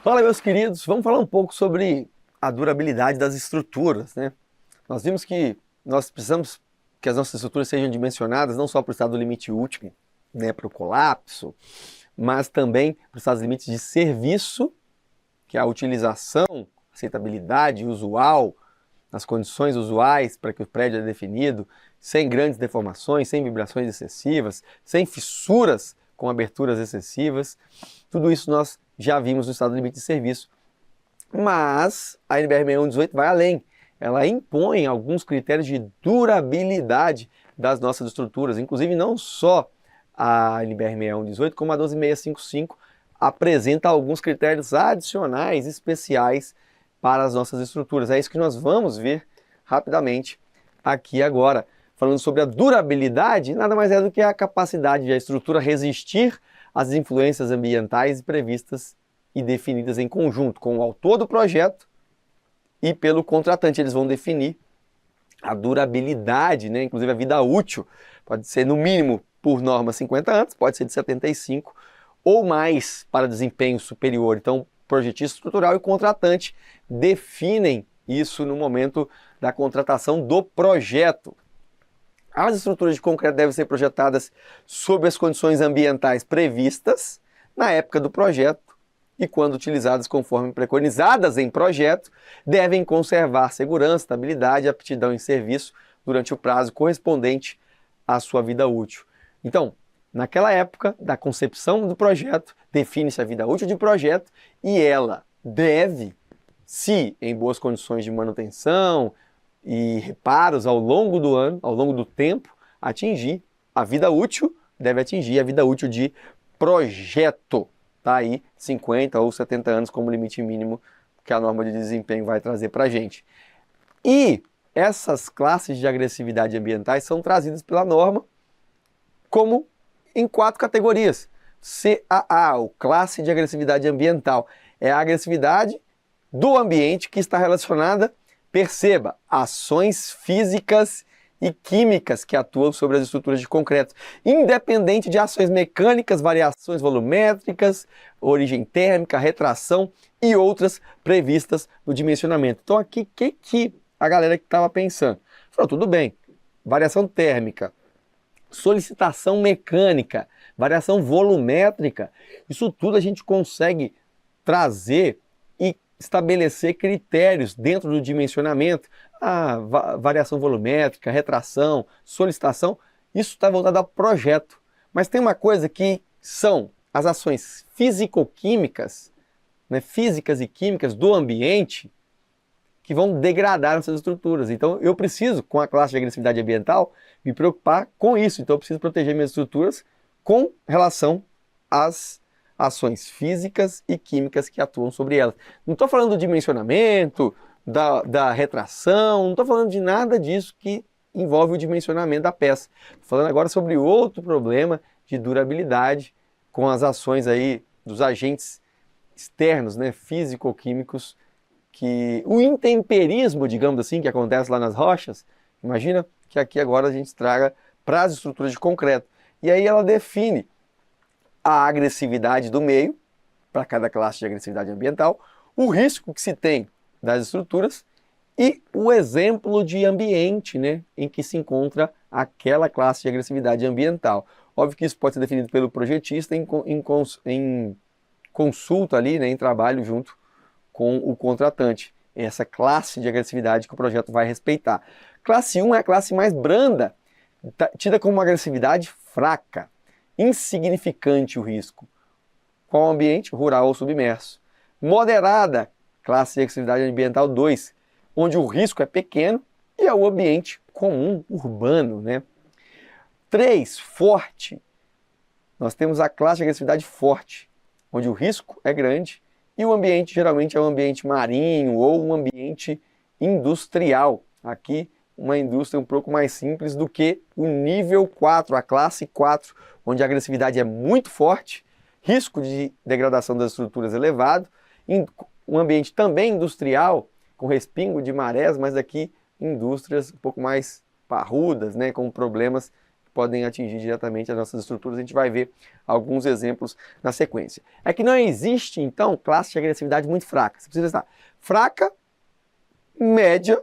Fala, meus queridos, vamos falar um pouco sobre a durabilidade das estruturas, né? Nós vimos que nós precisamos que as nossas estruturas sejam dimensionadas não só para o estado limite último, né, para o colapso, mas também para os estados limites de serviço, que é a utilização, aceitabilidade usual, as condições usuais para que o prédio é definido, sem grandes deformações, sem vibrações excessivas, sem fissuras com aberturas excessivas. Tudo isso nós já vimos no estado limite de serviço. Mas a NBR 6118 vai além. Ela impõe alguns critérios de durabilidade das nossas estruturas. Inclusive, não só a NBR 6118, como a 12655 apresenta alguns critérios adicionais, especiais para as nossas estruturas. É isso que nós vamos ver rapidamente aqui agora. Falando sobre a durabilidade, nada mais é do que a capacidade de a estrutura resistir às influências ambientais previstas e definidas em conjunto com o autor do projeto e pelo contratante. Eles vão definir a durabilidade, né? Inclusive a vida útil. Pode ser no mínimo, por norma, 50 anos, pode ser de 75 ou mais para desempenho superior. Então, projetista estrutural e contratante definem isso no momento da contratação do projeto. As estruturas de concreto devem ser projetadas sob as condições ambientais previstas na época do projeto e, quando utilizadas conforme preconizadas em projeto, devem conservar segurança, estabilidade e aptidão em serviço durante o prazo correspondente à sua vida útil. Então, naquela época da concepção do projeto, define-se a vida útil de projeto e ela deve, se em boas condições de manutenção e reparos ao longo do ano, ao longo do tempo, atingir a vida útil, deve atingir a vida útil de projeto. Tá aí 50 ou 70 anos como limite mínimo que a norma de desempenho vai trazer para a gente. E essas classes de agressividade ambientais são trazidas pela norma como em 4 categorias. CAA, o classe de agressividade ambiental, é a agressividade do ambiente que está relacionada, perceba, ações físicas e químicas que atuam sobre as estruturas de concreto, independente de ações mecânicas, variações volumétricas, origem térmica, retração e outras previstas no dimensionamento. Então aqui, o que a galera que estava pensando? Falou, tudo bem, variação térmica, solicitação mecânica, variação volumétrica, isso tudo a gente consegue trazer e estabelecer critérios dentro do dimensionamento. A variação volumétrica, retração, solicitação, isso está voltado ao projeto. Mas tem uma coisa que são as ações físico-químicas, né, físicas e químicas do ambiente, que vão degradar essas estruturas. Então eu preciso, com a classe de agressividade ambiental, me preocupar com isso. Então eu preciso proteger minhas estruturas com relação às ações físicas e químicas que atuam sobre elas. Não estou falando do dimensionamento, da retração, não estou falando de nada disso que envolve o dimensionamento da peça. Estou falando agora sobre outro problema de durabilidade com as ações aí dos agentes externos, né, físico-químicos, que o intemperismo, digamos assim, que acontece lá nas rochas, imagina que aqui agora a gente traga para as estruturas de concreto. E aí ela define a agressividade do meio, para cada classe de agressividade ambiental, o risco que se tem das estruturas e o exemplo de ambiente, né, em que se encontra aquela classe de agressividade ambiental. Óbvio que isso pode ser definido pelo projetista em consulta ali, né, em trabalho junto com o contratante. Essa classe de agressividade que o projeto vai respeitar. Classe 1 é a classe mais branda, tida como uma agressividade fraca, insignificante o risco. Qual o ambiente? Rural ou submerso. Moderada, classe de agressividade ambiental 2, onde o risco é pequeno e é o ambiente comum, urbano, né? 3, forte. Nós temos a classe de agressividade forte, onde o risco é grande e o ambiente geralmente é um ambiente marinho ou um ambiente industrial. Aqui, uma indústria um pouco mais simples do que o nível 4, a classe 4, onde a agressividade é muito forte, risco de degradação das estruturas elevado, um ambiente também industrial, com respingo de marés, mas aqui indústrias um pouco mais parrudas, né, com problemas podem atingir diretamente as nossas estruturas. A gente vai ver alguns exemplos na sequência. É que não existe, então, classe de agressividade muito fraca. Você precisa estar fraca, média,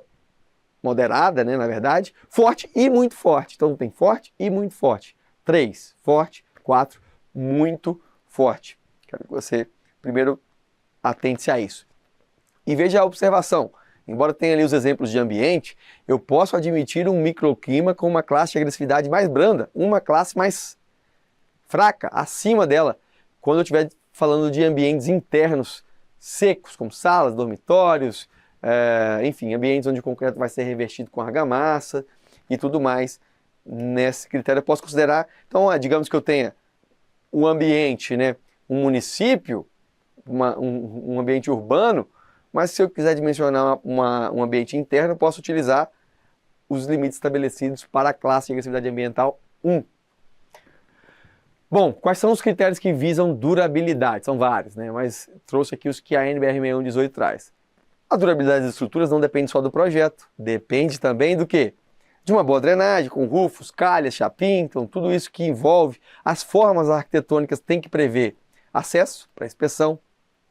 moderada, né, na verdade, forte e muito forte. Então tem forte e muito forte. 3, forte. 4, muito forte. Quero que você primeiro atente-se a isso. E veja a observação. Embora tenha ali os exemplos de ambiente, eu posso admitir um microclima com uma classe de agressividade mais branda, uma classe mais fraca, acima dela, quando eu estiver falando de ambientes internos secos, como salas, dormitórios, enfim, ambientes onde o concreto vai ser revestido com argamassa e tudo mais. Nesse critério eu posso considerar, então, digamos que eu tenha um ambiente, né, um município, um ambiente urbano, mas se eu quiser dimensionar um ambiente interno, eu posso utilizar os limites estabelecidos para a classe de agressividade ambiental 1. Bom, quais são os critérios que visam durabilidade? São vários, né? Mas trouxe aqui os que a NBR 6118 traz. A durabilidade das estruturas não depende só do projeto, depende também do quê? De uma boa drenagem, com rufos, calhas, chapim, então tudo isso que envolve as formas arquitetônicas tem que prever acesso para inspeção,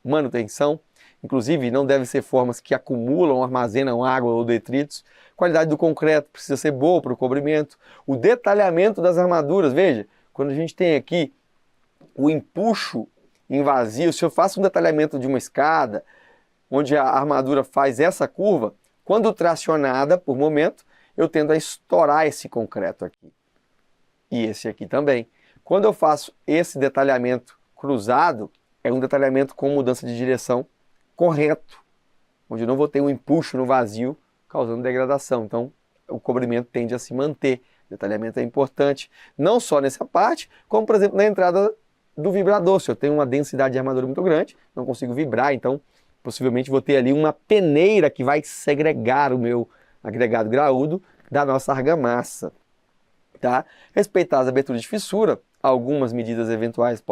manutenção, inclusive não devem ser formas que acumulam, armazenam água ou detritos. Qualidade do concreto precisa ser boa para o cobrimento. O detalhamento das armaduras, veja, quando a gente tem aqui o empuxo em vazio, se eu faço um detalhamento de uma escada, onde a armadura faz essa curva, quando tracionada por momento, eu tendo a estourar esse concreto aqui. E esse aqui também. Quando eu faço esse detalhamento cruzado, é um detalhamento com mudança de direção correto, onde eu não vou ter um empuxo no vazio, causando degradação. Então, o cobrimento tende a se manter. O detalhamento é importante, não só nessa parte, como, por exemplo, na entrada do vibrador. Se eu tenho uma densidade de armadura muito grande, não consigo vibrar, então, possivelmente vou ter ali uma peneira que vai segregar o meu agregado graúdo da nossa argamassa. Tá? Respeitar as aberturas de fissura, algumas medidas eventuais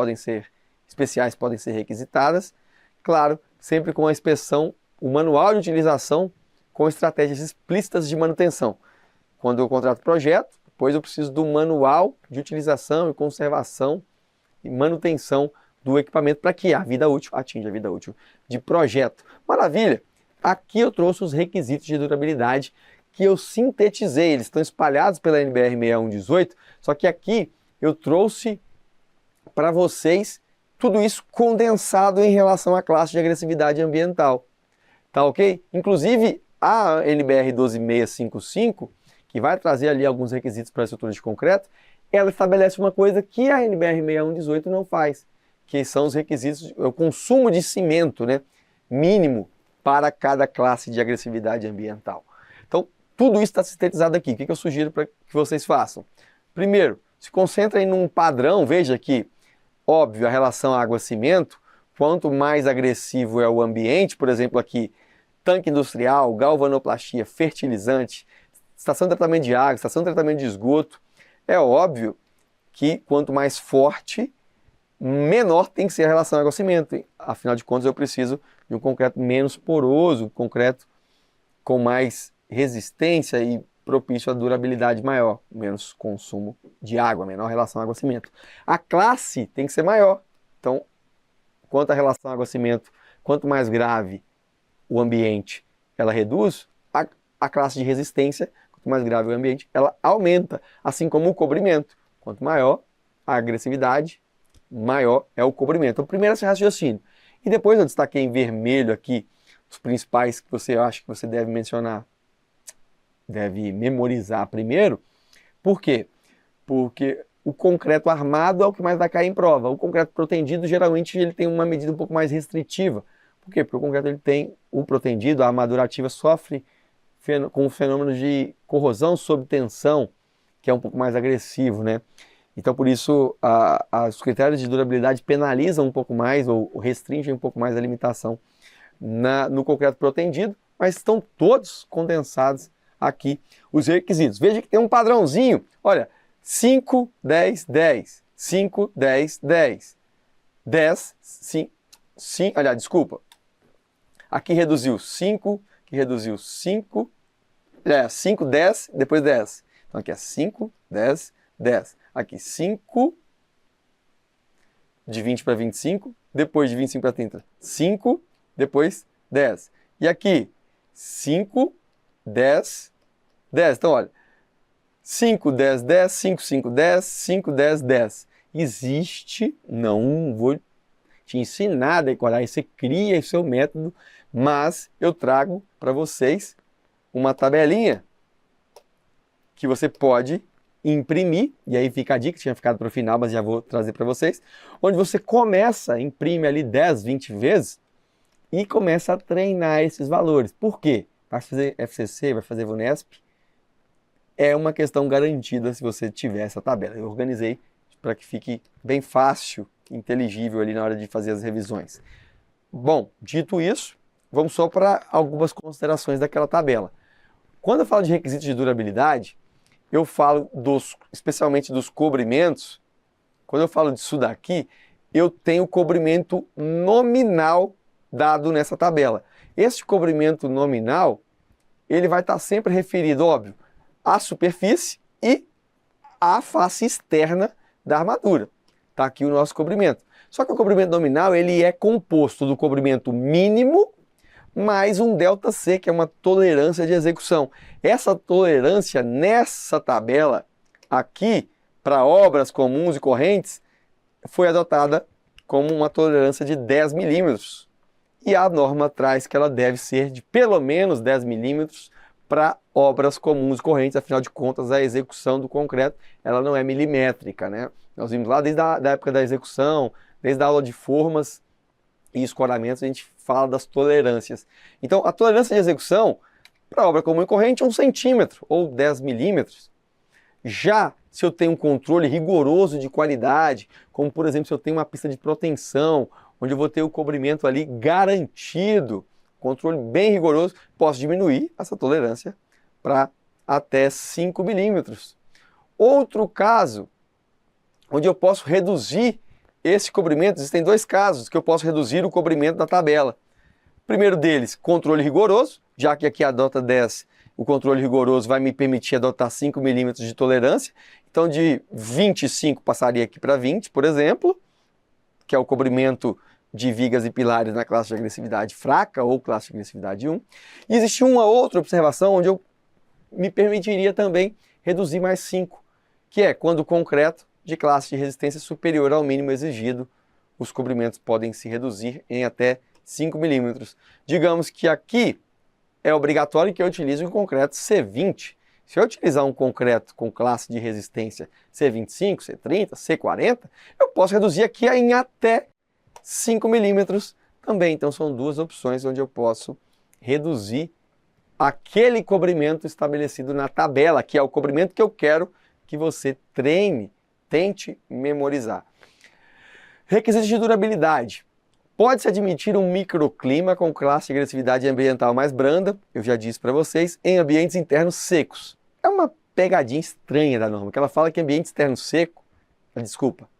especiais podem ser requisitadas. Claro, sempre com a inspeção, o manual de utilização com estratégias explícitas de manutenção. Quando eu contrato projeto, depois eu preciso do manual de utilização e conservação e manutenção do equipamento para que a vida útil atinja a vida útil de projeto. Maravilha! Aqui eu trouxe os requisitos de durabilidade que eu sintetizei. Eles estão espalhados pela NBR 6118, só que aqui eu trouxe para vocês tudo isso condensado em relação à classe de agressividade ambiental. Tá ok? Inclusive, a NBR 12655, que vai trazer ali alguns requisitos para a estrutura de concreto, ela estabelece uma coisa que a NBR 6118 não faz, que são os requisitos, o consumo de cimento, né, mínimo para cada classe de agressividade ambiental. Então, tudo isso está sintetizado aqui. O que eu sugiro para que vocês façam? Primeiro, se concentrem num padrão. Veja que, óbvio, a relação água-cimento, quanto mais agressivo é o ambiente, por exemplo aqui, tanque industrial, galvanoplastia, fertilizante, estação de tratamento de água, estação de tratamento de esgoto, é óbvio que quanto mais forte, menor tem que ser a relação água-cimento. Afinal de contas, eu preciso de um concreto menos poroso, um concreto com mais resistência e propício à durabilidade maior, menos consumo de água, menor relação água-cimento. A classe tem que ser maior. Então, quanto à relação água-cimento, quanto mais grave o ambiente, ela reduz, a classe de resistência, quanto mais grave o ambiente, ela aumenta, assim como o cobrimento. Quanto maior a agressividade, maior é o cobrimento. Então, primeiro esse raciocínio. E depois eu destaquei em vermelho aqui os principais que você acha que você deve mencionar, deve memorizar primeiro. Por quê? Porque o concreto armado é o que mais vai cair em prova. O concreto protendido, geralmente, ele tem uma medida um pouco mais restritiva. Por quê? Porque o concreto ele tem o protendido, a armadura ativa sofre com o fenômeno de corrosão sob tensão, que é um pouco mais agressivo, né? Então, por isso, os critérios de durabilidade penalizam um pouco mais ou restringem um pouco mais a limitação no concreto protendido, mas estão todos condensados aqui os requisitos. Veja que tem um padrãozinho, olha, 5, 10, 10, 5, 10, 10, 10, 5, aliás, desculpa, aqui reduziu 5, aqui reduziu 5, 5, 10, depois 10. Então aqui é 5, 10, 10. Aqui, 5 de 20 para 25, depois de 25 para 30, 5, depois 10. E aqui, 5, 10, 10. Então, olha, 5, 10, 10, 5, 5, 10, 5, 10, 10. Existe, não vou te ensinar a decorar, você cria o seu método, mas eu trago para vocês uma tabelinha que você pode imprimir, e aí fica a dica, tinha ficado para o final, mas já vou trazer para vocês, onde você começa, imprime ali 10, 20 vezes e começa a treinar esses valores. Por quê? Vai fazer FCC, vai fazer VUNESP, é uma questão garantida se você tiver essa tabela. Eu organizei para que fique bem fácil, inteligível ali na hora de fazer as revisões. Bom, dito isso, vamos só para algumas considerações daquela tabela. Quando eu falo de requisitos de durabilidade, eu falo especialmente dos cobrimentos. Quando eu falo disso daqui, eu tenho o cobrimento nominal dado nessa tabela. Esse cobrimento nominal, ele vai estar sempre referido, óbvio, à superfície e à face externa da armadura. Está aqui o nosso cobrimento. Só que o cobrimento nominal, ele é composto do cobrimento mínimo mais um ΔC, que é uma tolerância de execução. Essa tolerância nessa tabela aqui, para obras comuns e correntes, foi adotada como uma tolerância de 10 milímetros. E a norma traz que ela deve ser de pelo menos 10 milímetros para obras comuns e correntes. Afinal de contas, a execução do concreto ela não é milimétrica, né? Nós vimos lá desde a época da execução, desde a aula de formas e escoramentos, a gente fala das tolerâncias. Então, a tolerância de execução para obra comum e corrente é 1 centímetro ou 10 milímetros. Já se eu tenho um controle rigoroso de qualidade, como por exemplo, se eu tenho uma pista de proteção, onde eu vou ter o cobrimento ali garantido, controle bem rigoroso, posso diminuir essa tolerância para até 5 milímetros. Outro caso, onde eu posso reduzir esse cobrimento, existem dois casos que eu posso reduzir o cobrimento da tabela. O primeiro deles, controle rigoroso, já que aqui adota 10, o controle rigoroso vai me permitir adotar 5 milímetros de tolerância. Então, de 25 passaria aqui para 20, por exemplo, que é o cobrimento de vigas e pilares na classe de agressividade fraca ou classe de agressividade 1. E existe uma outra observação onde eu me permitiria também reduzir mais 5, que é quando o concreto de classe de resistência superior ao mínimo exigido, os cobrimentos podem se reduzir em até 5 milímetros. Digamos que aqui é obrigatório que eu utilize um concreto C20. Se eu utilizar um concreto com classe de resistência C25, C30, C40, eu posso reduzir aqui em até 5 milímetros também. Então são duas opções onde eu posso reduzir aquele cobrimento estabelecido na tabela, que é o cobrimento que eu quero que você treine, tente memorizar. Requisitos de durabilidade. Pode-se admitir um microclima com classe de agressividade ambiental mais branda, eu já disse para vocês, em ambientes internos secos. É uma pegadinha estranha da norma, que ela fala que ambiente externo seco,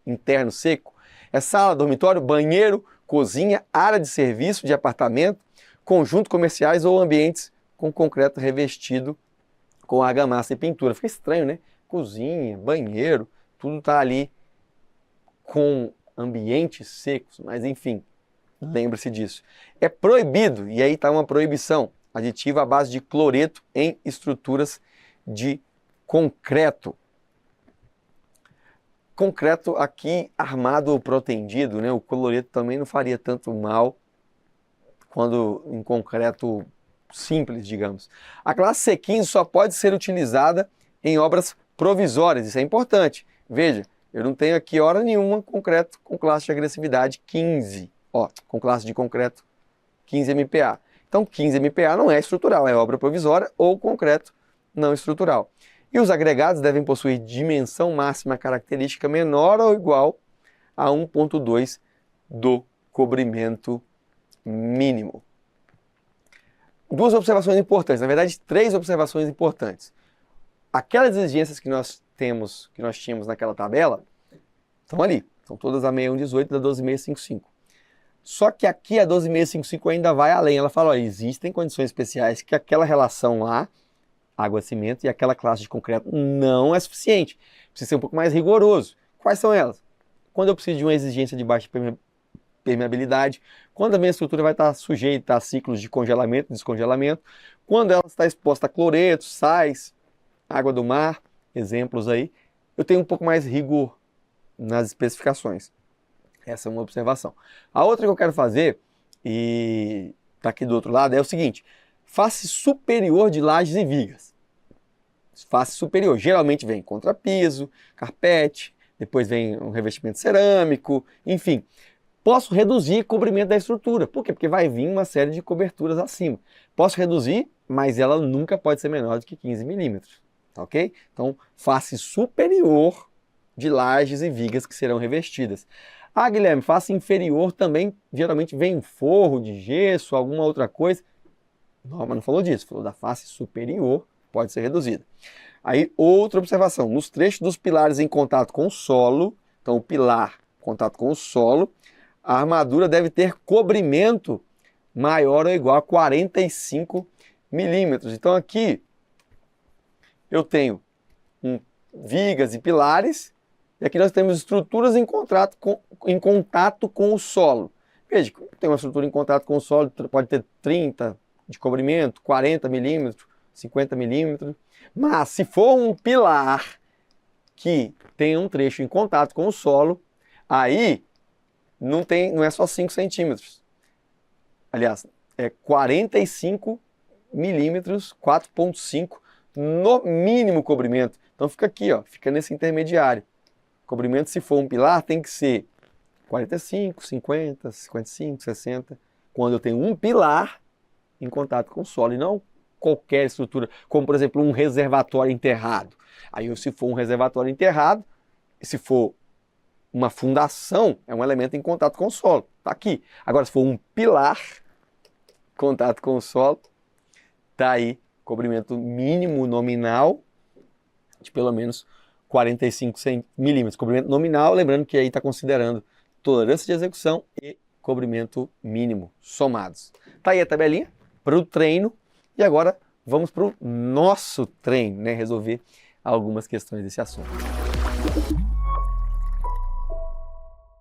interno seco, é sala, dormitório, banheiro, cozinha, área de serviço, de apartamento, conjuntos comerciais ou ambientes com concreto revestido com argamassa e pintura. Fica estranho, né? Cozinha, banheiro, tudo está ali com ambientes secos, mas enfim, lembre-se disso. É proibido, e aí está uma proibição, aditiva à base de cloreto em estruturas de concreto. Concreto aqui armado ou protendido, né? O cloreto também não faria tanto mal quando em concreto simples, digamos. A classe C15 só pode ser utilizada em obras provisórias, isso é importante. Veja, eu não tenho aqui hora nenhuma concreto com classe de agressividade 15, com classe de concreto 15 MPa. Então 15 MPa não é estrutural, é obra provisória ou concreto não estrutural. E os agregados devem possuir dimensão máxima característica menor ou igual a 1,2 do cobrimento mínimo. Duas observações importantes, na verdade 3 observações importantes. Aquelas exigências que nós tínhamos naquela tabela, estão ali, são todas a 6118 da 12655. Só que aqui a 12655 ainda vai além, ela fala, existem condições especiais que aquela relação lá água, cimento, e aquela classe de concreto não é suficiente. Precisa ser um pouco mais rigoroso. Quais são elas? Quando eu preciso de uma exigência de baixa permeabilidade, quando a minha estrutura vai estar sujeita a ciclos de congelamento e descongelamento, quando ela está exposta a cloretos, sais, água do mar, exemplos aí, eu tenho um pouco mais rigor nas especificações. Essa é uma observação. A outra que eu quero fazer, e está aqui do outro lado, é o seguinte: face superior de lajes e vigas. Face superior geralmente vem contrapiso, carpete, depois vem um revestimento cerâmico, enfim. Posso reduzir o cobrimento da estrutura. Por quê? Porque vai vir uma série de coberturas acima. Posso reduzir, mas ela nunca pode ser menor do que 15 milímetros. Ok? Então, face superior de lajes e vigas que serão revestidas. Ah, Guilherme, face inferior também geralmente vem forro de gesso, alguma outra coisa. Não, mas não falou disso, falou da face superior, pode ser reduzida. Aí, outra observação, nos trechos dos pilares em contato com o solo, então o pilar em contato com o solo, a armadura deve ter cobrimento maior ou igual a 45 milímetros. Então aqui eu tenho vigas e pilares, e aqui nós temos estruturas em contato com o solo. Veja, tem uma estrutura em contato com o solo, pode ter 30 de cobrimento, 40 milímetros, 50 milímetros, mas se for um pilar que tem um trecho em contato com o solo, aí não é só 5 centímetros. Aliás, é 45 milímetros, 4,5 no mínimo cobrimento. Então fica aqui, ó, fica nesse intermediário. Cobrimento, se for um pilar, tem que ser 45, 50, 55, 60. Quando eu tenho um pilar em contato com o solo e não qualquer estrutura, como por exemplo um reservatório enterrado. Aí se for um reservatório enterrado, se for uma fundação, é um elemento em contato com o solo. Está aqui. Agora, se for um pilar em contato com o solo, está aí cobrimento mínimo nominal de pelo menos 45 milímetros. Cobrimento nominal, lembrando que aí está considerando tolerância de execução e cobrimento mínimo somados. Está aí a tabelinha para o treino. E agora vamos para o nosso treino, né? Resolver algumas questões desse assunto.